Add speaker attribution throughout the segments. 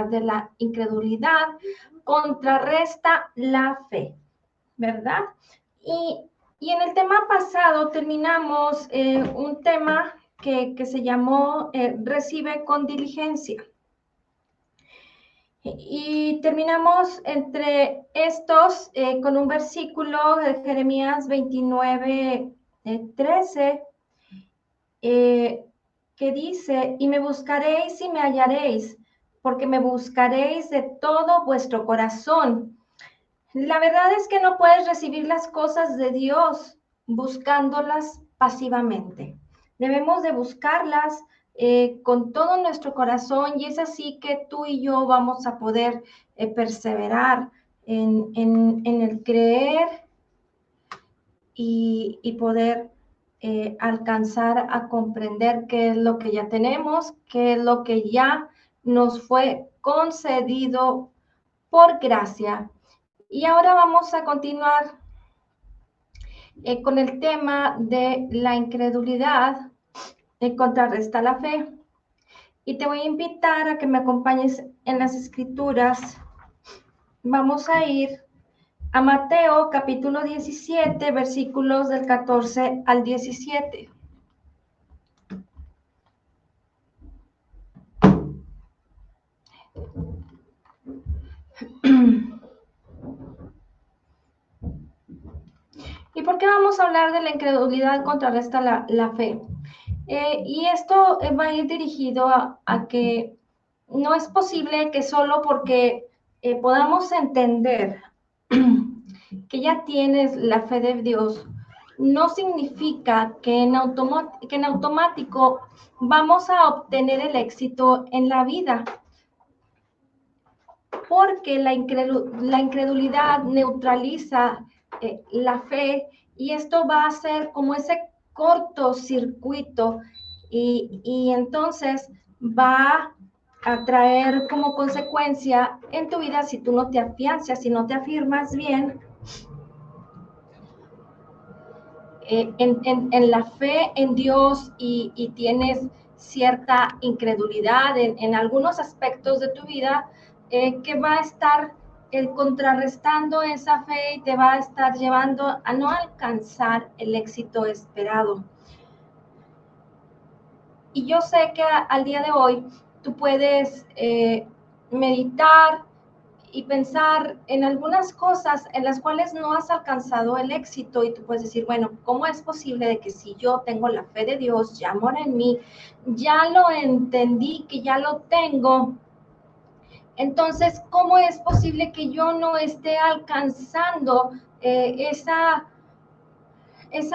Speaker 1: de la incredulidad contrarresta la fe, ¿verdad? Y en el tema pasado terminamos un tema que se llamó Recibe con diligencia. Y terminamos entre estos con un versículo de Jeremías 29, 13, que dice, y me buscaréis y me hallaréis, porque me buscaréis de todo vuestro corazón. La verdad es que no puedes recibir las cosas de Dios buscándolas pasivamente. Debemos de buscarlas con todo nuestro corazón, y es así que tú y yo vamos a poder perseverar en el creer y poder alcanzar a comprender qué es lo que ya tenemos, qué es lo que ya nos fue concedido por gracia. Y ahora vamos a continuar con el tema de la incredulidad contrarresta la fe. Y te voy a invitar a que me acompañes en las escrituras. Vamos a ir a Mateo capítulo 17, versículos del 14 al 17. ¿Y por qué vamos a hablar de la incredulidad contrarresta la fe? Y esto va a ir dirigido a que no es posible que solo porque podamos entender que ya tienes la fe de Dios, no significa que en automático vamos a obtener el éxito en la vida, porque la incredulidad neutraliza la fe, y esto va a ser como ese cortocircuito, y entonces va a traer como consecuencia en tu vida, si tú no te afianzas, si no te afirmas bien en la fe en Dios, y tienes cierta incredulidad en algunos aspectos de tu vida, que va a estar contrarrestando esa fe y te va a estar llevando a no alcanzar el éxito esperado. Y yo sé que al día de hoy tú puedes meditar y pensar en algunas cosas en las cuales no has alcanzado el éxito, y tú puedes decir, bueno, ¿cómo es posible de que si yo tengo la fe de Dios, ya mora en mí, ya lo entendí, que ya lo tengo, entonces, ¿cómo es posible que yo no esté alcanzando esa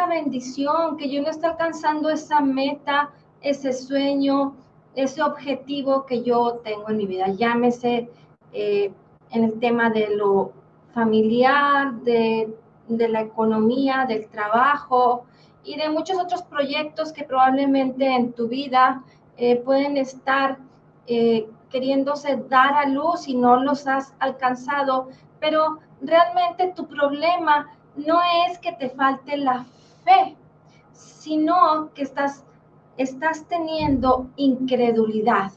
Speaker 1: bendición, que yo no esté alcanzando esa meta, ese sueño, ese objetivo que yo tengo en mi vida? Llámese en el tema de lo familiar, de la economía, del trabajo y de muchos otros proyectos que probablemente en tu vida pueden estar queriéndose dar a luz y no los has alcanzado, pero realmente tu problema no es que te falte la fe, sino que estás teniendo incredulidad,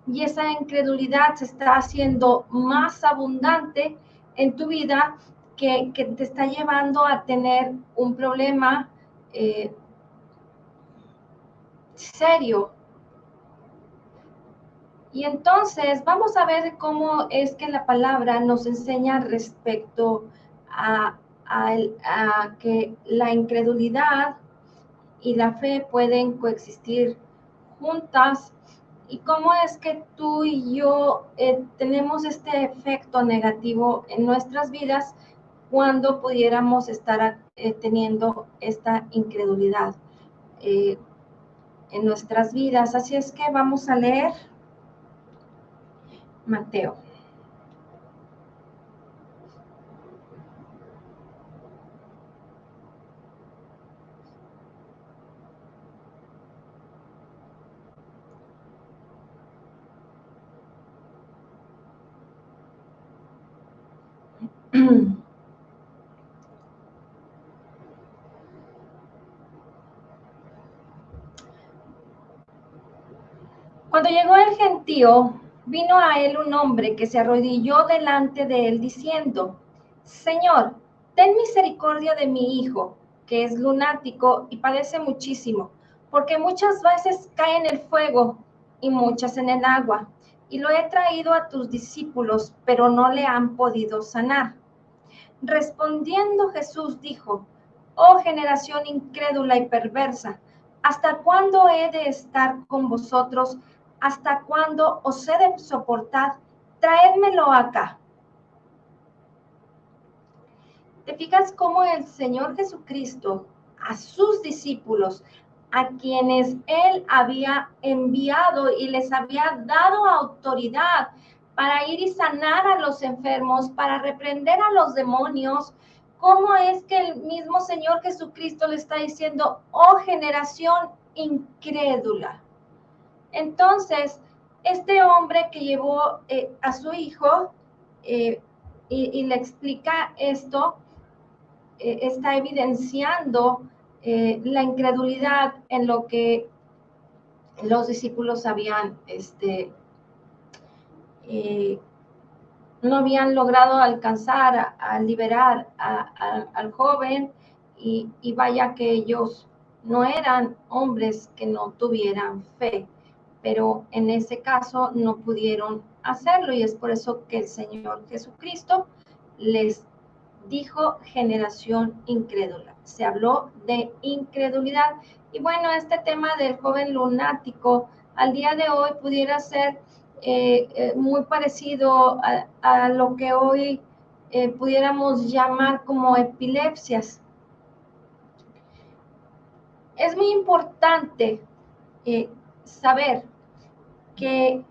Speaker 1: y esa incredulidad se está haciendo más abundante en tu vida, que te está llevando a tener un problema serio. Y entonces vamos a ver cómo es que la palabra nos enseña respecto a que la incredulidad y la fe pueden coexistir juntas, y cómo es que tú y yo tenemos este efecto negativo en nuestras vidas cuando pudiéramos estar teniendo esta incredulidad en nuestras vidas. Así es que vamos a leer Mateo. Cuando llegó el gentío, vino a él un hombre que se arrodilló delante de él diciendo: Señor, ten misericordia de mi hijo, que es lunático y padece muchísimo, porque muchas veces cae en el fuego y muchas en el agua. Y lo he traído a tus discípulos, pero no le han podido sanar. Respondiendo Jesús dijo: Oh generación incrédula y perversa, ¿hasta cuándo he de estar con vosotros? ¿Hasta cuándo os he de soportar? Traédmelo acá. ¿Te fijas cómo el Señor Jesucristo a sus discípulos, a quienes Él había enviado y les había dado autoridad para ir y sanar a los enfermos, para reprender a los demonios, cómo es que el mismo Señor Jesucristo le está diciendo: oh generación incrédula? Entonces, este hombre que llevó a su hijo y le explica esto, está evidenciando la incredulidad en lo que los discípulos habían, no habían logrado alcanzar a liberar al joven, y vaya que ellos no eran hombres que no tuvieran fe, pero en ese caso no pudieron hacerlo, y es por eso que el Señor Jesucristo les dijo generación incrédula. Se habló de incredulidad. Y bueno, este tema del joven lunático al día de hoy pudiera ser muy parecido a lo que hoy pudiéramos llamar como epilepsias. Es muy importante saber que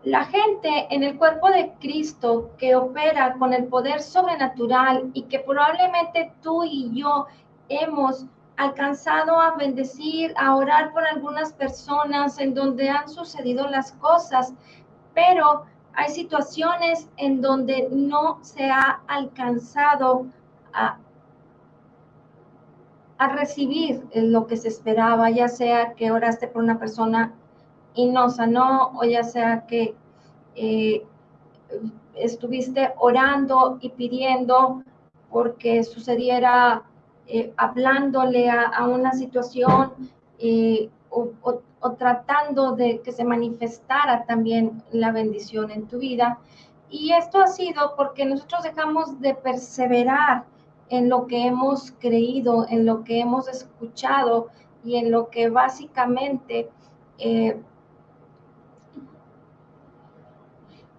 Speaker 1: la gente en el cuerpo de Cristo que opera con el poder sobrenatural y que probablemente tú y yo hemos alcanzado a bendecir, a orar por algunas personas en donde han sucedido las cosas, pero hay situaciones en donde no se ha alcanzado a recibir lo que se esperaba, ya sea que oraste por una persona y no sanó, o ya sea que estuviste orando y pidiendo porque sucediera, hablándole a una situación, o tratando de que se manifestara también la bendición en tu vida. Y esto ha sido porque nosotros dejamos de perseverar en lo que hemos creído, en lo que hemos escuchado y en lo que básicamente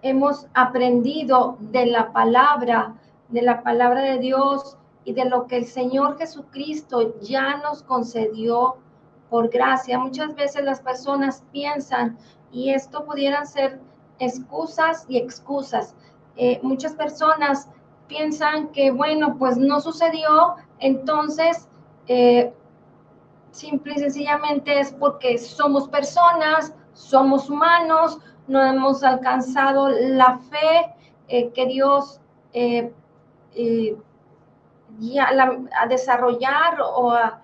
Speaker 1: hemos aprendido de la palabra de Dios y de lo que el Señor Jesucristo ya nos concedió por gracia. Muchas veces las personas piensan, y esto pudieran ser excusas y excusas. Muchas personas piensan que, bueno, pues no sucedió, entonces simple y sencillamente es porque somos personas, somos humanos, no hemos alcanzado la fe que Dios ya a desarrollar, o a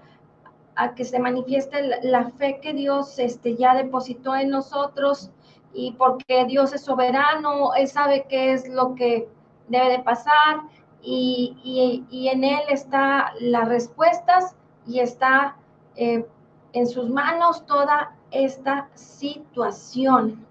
Speaker 1: que se manifieste la fe que Dios ya depositó en nosotros, y porque Dios es soberano, Él sabe qué es lo que debe de pasar, y en Él está las respuestas, y está en sus manos toda esta situación.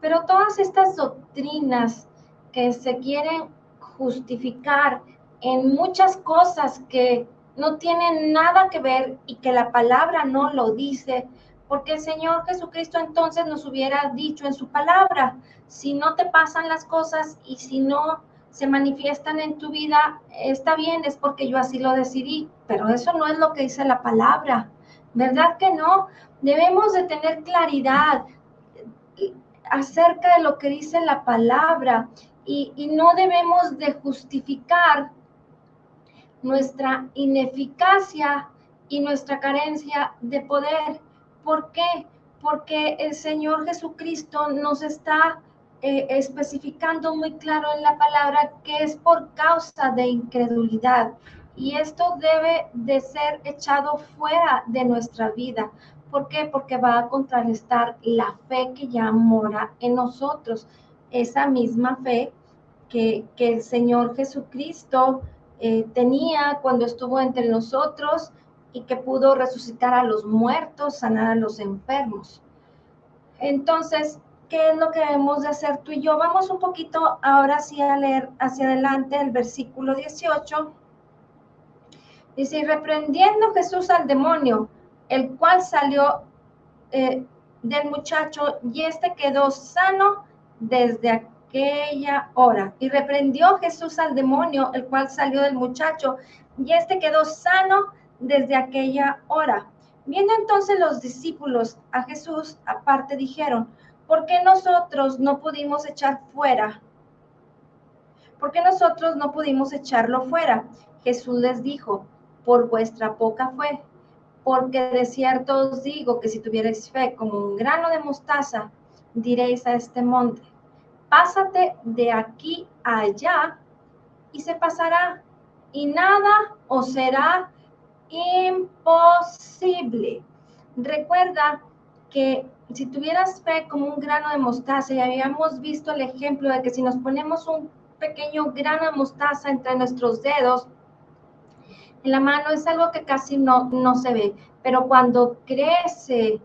Speaker 1: Pero todas estas doctrinas que se quieren justificar en muchas cosas que no tienen nada que ver y que la palabra no lo dice, porque el Señor Jesucristo entonces nos hubiera dicho en su palabra: si no te pasan las cosas y si no se manifiestan en tu vida, está bien, es porque yo así lo decidí, pero eso no es lo que dice la palabra, ¿verdad que no? Debemos de tener claridad acerca de lo que dice la palabra, y no debemos de justificar nuestra ineficacia y nuestra carencia de poder. ¿Por qué? Porque el Señor Jesucristo nos está especificando muy claro en la palabra que es por causa de incredulidad, y esto debe de ser echado fuera de nuestra vida, ¿Por qué? Porque va a contrarrestar la fe que ya mora en nosotros, esa misma fe que el Señor Jesucristo tenía cuando estuvo entre nosotros y que pudo resucitar a los muertos, sanar a los enfermos. Entonces, ¿qué es lo que debemos de hacer tú y yo? Vamos un poquito ahora sí a leer hacia adelante el versículo 18. Dice, y reprendiendo Jesús al demonio, el cual salió del muchacho, y este quedó sano desde aquella hora. Y reprendió Jesús al demonio, el cual salió del muchacho, y este quedó sano desde aquella hora. Viendo entonces los discípulos a Jesús aparte, dijeron, ¿por qué nosotros no pudimos echar fuera? ¿Por qué nosotros no pudimos echarlo fuera? Jesús les dijo, por vuestra poca fe. Porque de cierto os digo que si tuvierais fe como un grano de mostaza, diréis a este monte, pásate de aquí a allá, y se pasará, y nada os será imposible. Recuerda que si tuvieras fe como un grano de mostaza, y habíamos visto el ejemplo de que si nos ponemos un pequeño grano de mostaza entre nuestros dedos, en la mano, es algo que casi no se ve, pero cuando crece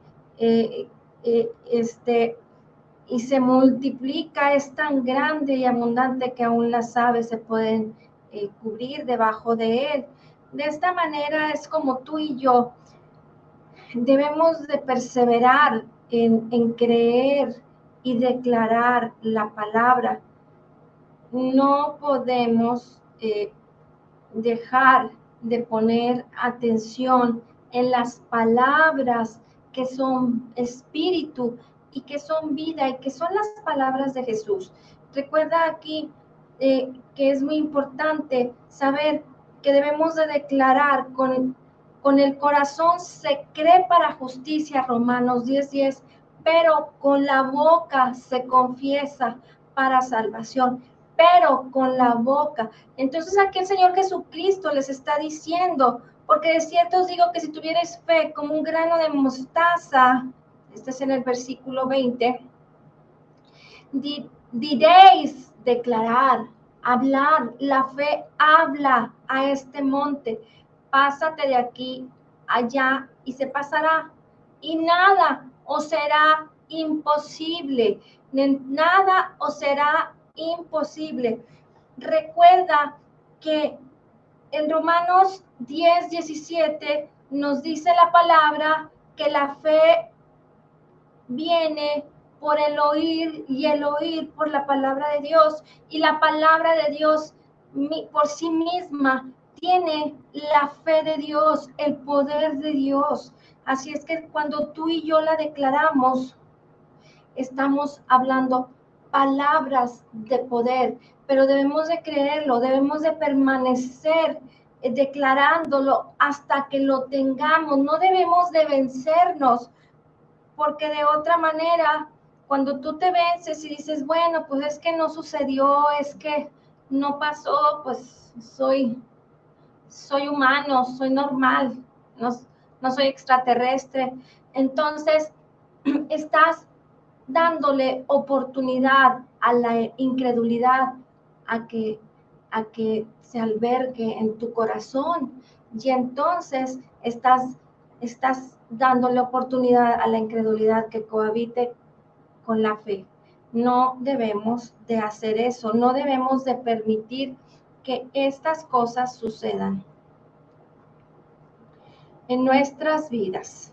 Speaker 1: y se multiplica, es tan grande y abundante que aún las aves se pueden cubrir debajo de él. De esta manera es como tú y yo debemos de perseverar en creer y declarar la palabra. No podemos dejar de poner atención en las palabras que son espíritu y que son vida y que son las palabras de Jesús. Recuerda aquí que es muy importante saber que debemos de declarar con el corazón se cree para justicia, Romanos 10:10, pero con la boca se confiesa para salvación, pero con la boca. Entonces aquí el Señor Jesucristo les está diciendo, porque de cierto os digo que si tuvierais fe como un grano de mostaza, este es en el versículo 20, diréis, declarar, hablar, la fe habla a este monte, pásate de aquí allá y se pasará, y nada os será imposible, nada os será imposible. Recuerda que en Romanos 10:17 nos dice la palabra que la fe viene por el oír y el oír por la palabra de Dios, y la palabra de Dios por sí misma tiene la fe de Dios, el poder de Dios. Así es que cuando tú y yo la declaramos, estamos hablando palabras de poder, pero debemos de creerlo, debemos de permanecer declarándolo hasta que lo tengamos. No debemos de vencernos, porque de otra manera, cuando tú te vences y dices, bueno, pues es que no sucedió, es que no pasó, pues soy humano, soy normal, no soy extraterrestre. Entonces, estás dándole oportunidad a la incredulidad a que se albergue en tu corazón, y entonces estás dándole oportunidad a la incredulidad que cohabite con la fe. No debemos de hacer eso, no debemos de permitir que estas cosas sucedan en nuestras vidas.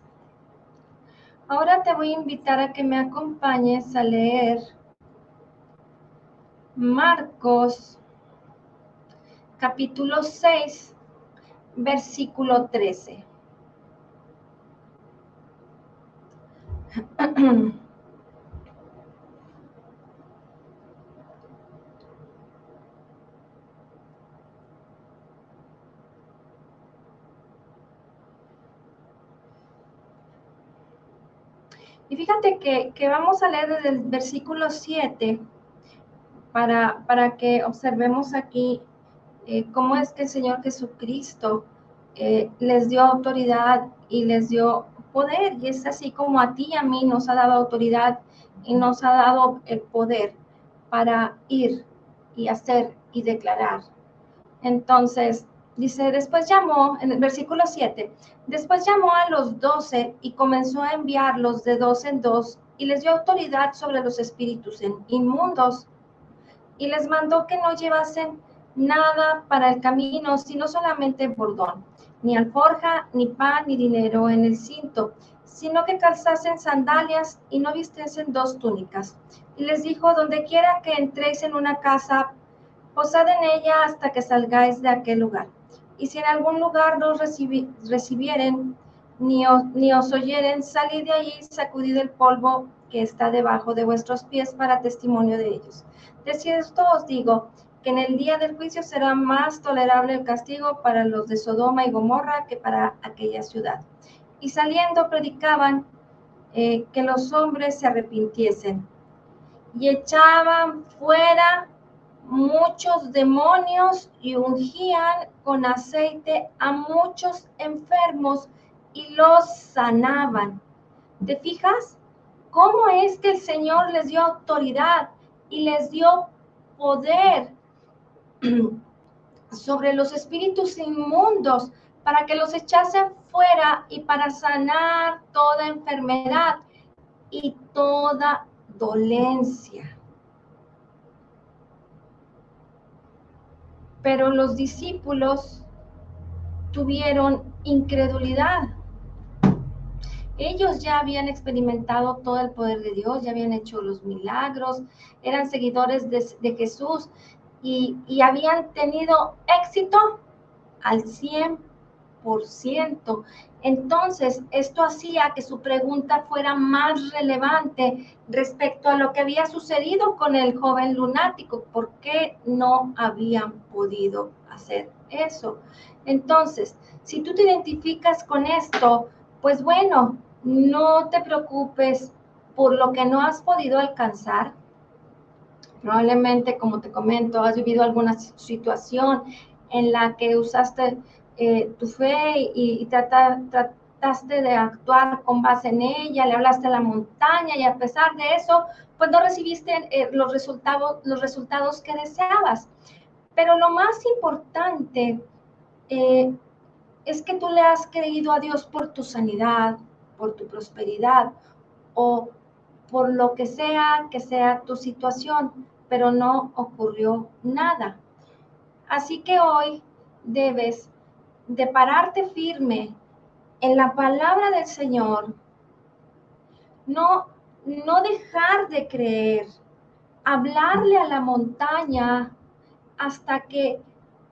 Speaker 1: Ahora te voy a invitar a que me acompañes a leer Marcos capítulo 6, versículo 13. Y fíjate que vamos a leer desde el versículo 7 para que observemos aquí cómo es que el Señor Jesucristo les dio autoridad y les dio poder, y es así como a ti y a mí nos ha dado autoridad y nos ha dado el poder para ir y hacer y declarar. Entonces, dice, después llamó, en el versículo 7, después llamó a los 12 y comenzó a enviarlos de dos en dos y les dio autoridad sobre los espíritus inmundos y les mandó que no llevasen nada para el camino, sino solamente bordón, ni alforja, ni pan, ni dinero en el cinto, sino que calzasen sandalias y no vistiesen dos túnicas. Y les dijo, donde quiera que entréis en una casa, posad en ella hasta que salgáis de aquel lugar. Y si en algún lugar no os recibieren, ni os oyeren, salid de allí, sacudid el polvo que está debajo de vuestros pies para testimonio de ellos. De cierto os digo que en el día del juicio será más tolerable el castigo para los de Sodoma y Gomorra que para aquella ciudad. Y saliendo predicaban que los hombres se arrepintiesen y echaban fuera muchos demonios y ungían con aceite a muchos enfermos y los sanaban. ¿Te fijas? ¿Cómo es que el Señor les dio autoridad y les dio poder sobre los espíritus inmundos para que los echasen fuera y para sanar toda enfermedad y toda dolencia? Pero los discípulos tuvieron incredulidad. Ellos ya habían experimentado todo el poder de Dios, ya habían hecho los milagros, eran seguidores de Jesús y habían tenido éxito al 100%. Entonces, esto hacía que su pregunta fuera más relevante respecto a lo que había sucedido con el joven lunático. ¿Por qué no habían podido hacer eso? Entonces, si tú te identificas con esto, pues bueno, no te preocupes por lo que no has podido alcanzar. Probablemente, como te comento, has vivido alguna situación en la que usaste tu fe y trataste de actuar con base en ella, le hablaste a la montaña y a pesar de eso, pues no recibiste los resultados que deseabas. Pero lo más importante es que tú le has creído a Dios por tu sanidad, por tu prosperidad o por lo que sea tu situación, pero no ocurrió nada. Así que hoy debes de pararte firme en la palabra del Señor, no dejar de creer, hablarle a la montaña hasta que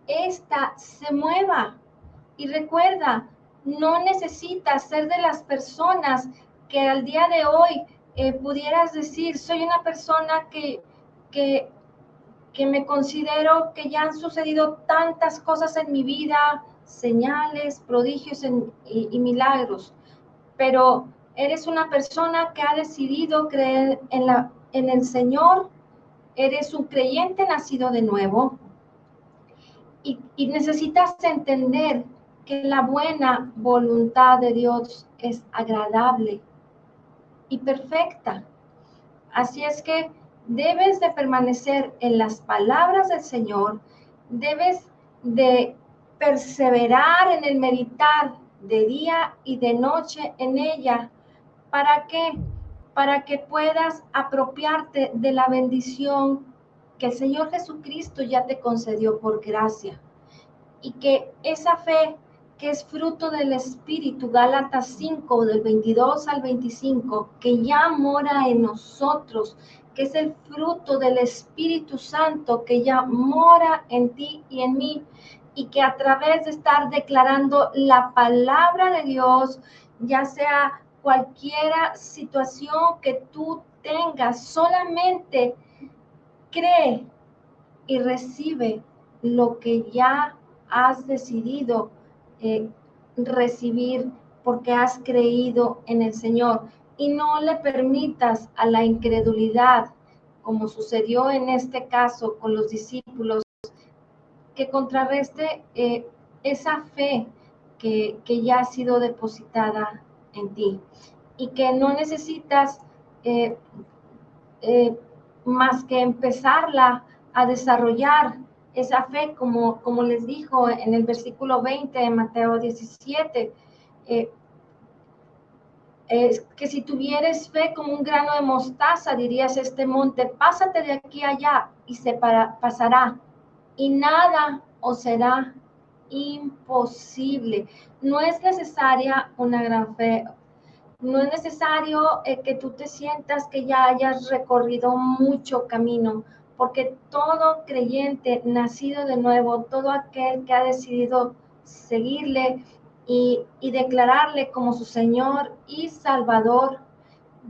Speaker 1: ésta se mueva. Y recuerda, no necesitas ser de las personas que al día de hoy pudieras decir, soy una persona que me considero que ya han sucedido tantas cosas en mi vida, señales, prodigios y milagros, pero eres una persona que ha decidido creer en el Señor, eres un creyente nacido de nuevo y necesitas entender que la buena voluntad de Dios es agradable y perfecta. Así es que debes de permanecer en las palabras del Señor, debes de perseverar en el meditar de día y de noche en ella. ¿Para qué? Para que puedas apropiarte de la bendición que el Señor Jesucristo ya te concedió por gracia. Y que esa fe que es fruto del Espíritu, Gálatas 5, del 22 al 25, que ya mora en nosotros, que es el fruto del Espíritu Santo, que ya mora en ti y en mí, y que a través de estar declarando la palabra de Dios, ya sea cualquiera situación que tú tengas, solamente cree y recibe lo que ya has decidido recibir porque has creído en el Señor y no le permitas a la incredulidad, como sucedió en este caso con los discípulos, que contrarreste esa fe que ya ha sido depositada en ti y que no necesitas más que empezarla a desarrollar esa fe, como les dijo en el versículo 20 de Mateo 17, es que si tuvieres fe como un grano de mostaza, dirías a este monte, pásate de aquí a allá y pasará, y nada os será imposible. No es necesaria una gran fe. No es necesario que tú te sientas que ya hayas recorrido mucho camino, porque todo creyente nacido de nuevo, todo aquel que ha decidido seguirle y declararle como su Señor y Salvador,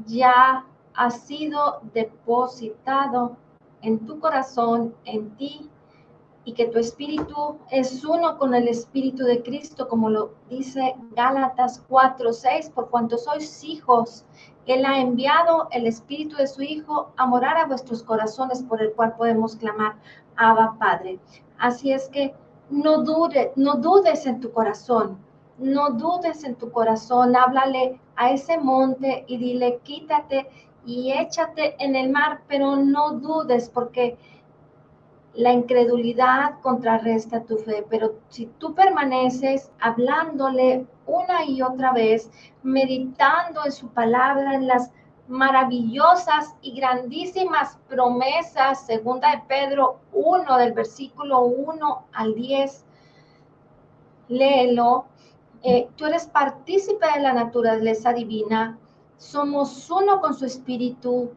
Speaker 1: ya ha sido depositado en tu corazón, en ti, y que tu espíritu es uno con el espíritu de Cristo, como lo dice Gálatas 4:6, por cuanto sois hijos, Él ha enviado el espíritu de su Hijo a morar a vuestros corazones, por el cual podemos clamar, Abba, Padre. Así es que no dudes en tu corazón, no dudes en tu corazón, háblale a ese monte y dile, quítate y échate en el mar, pero no dudes, porque la incredulidad contrarresta tu fe, pero si tú permaneces hablándole una y otra vez, meditando en su palabra, en las maravillosas y grandísimas promesas, segunda de Pedro 1, del versículo 1 al 10, léelo. Tú eres partícipe de la naturaleza divina, somos uno con su espíritu,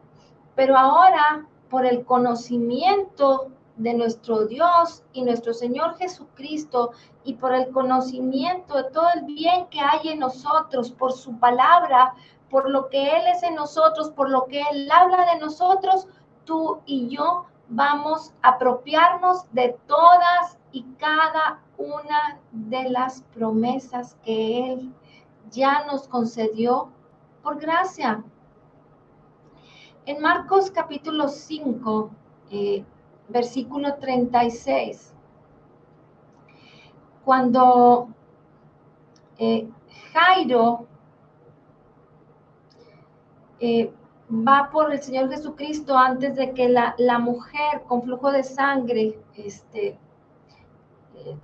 Speaker 1: pero ahora por el conocimiento de nuestro Dios y nuestro Señor Jesucristo y por el conocimiento de todo el bien que hay en nosotros, por su palabra, por lo que Él es en nosotros, por lo que Él habla de nosotros, tú y yo vamos a apropiarnos de todas y cada una de las promesas que Él ya nos concedió por gracia. En Marcos capítulo 5, versículo 36, cuando Jairo va por el Señor Jesucristo antes de que la mujer con flujo de sangre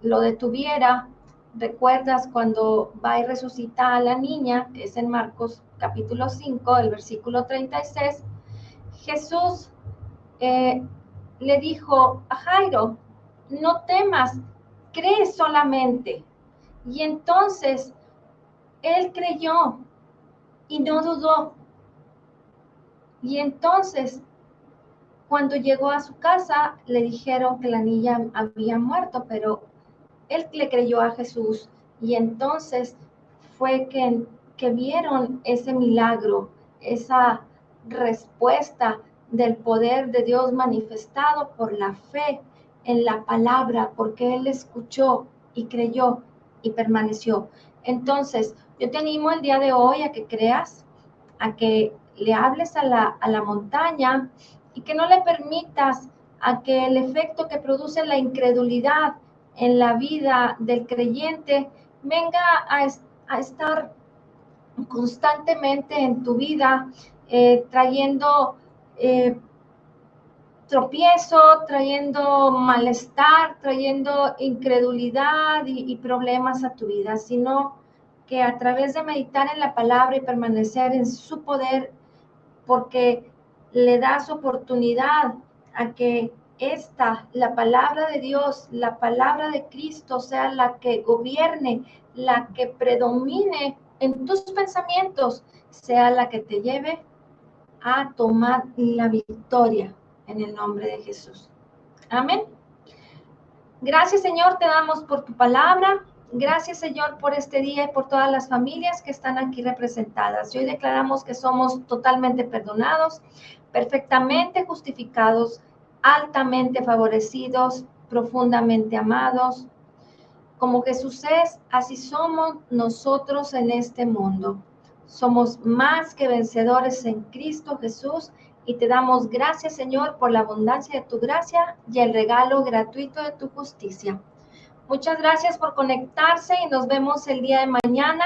Speaker 1: lo detuviera. ¿Recuerdas cuando va y resucita a la niña? Que es en Marcos capítulo 5, el versículo 36. Jesús le dijo a Jairo, no temas, cree solamente. Y entonces él creyó y no dudó. Y entonces, cuando llegó a su casa, le dijeron que la niña había muerto, pero él le creyó a Jesús. Y entonces fue que vieron ese milagro, esa respuesta del poder de Dios manifestado por la fe en la palabra, porque él escuchó y creyó y permaneció. Entonces, yo te animo el día de hoy a que creas, a que le hables a la montaña y que no le permitas a que el efecto que produce la incredulidad en la vida del creyente venga a estar constantemente en tu vida, trayendo tropiezo, trayendo malestar, trayendo incredulidad y problemas a tu vida, sino que a través de meditar en la palabra y permanecer en su poder, porque le das oportunidad a que la palabra de Dios, la palabra de Cristo, sea la que gobierne, la que predomine en tus pensamientos, sea la que te lleve a tomar la victoria en el nombre de Jesús. Amén. Gracias, Señor, te damos por tu palabra. Gracias, Señor, por este día y por todas las familias que están aquí representadas. Y hoy declaramos que somos totalmente perdonados, perfectamente justificados, altamente favorecidos, profundamente amados. Como Jesús es, así somos nosotros en este mundo. Somos más que vencedores en Cristo Jesús y te damos gracias, Señor, por la abundancia de tu gracia y el regalo gratuito de tu justicia. Muchas gracias por conectarse y nos vemos el día de mañana.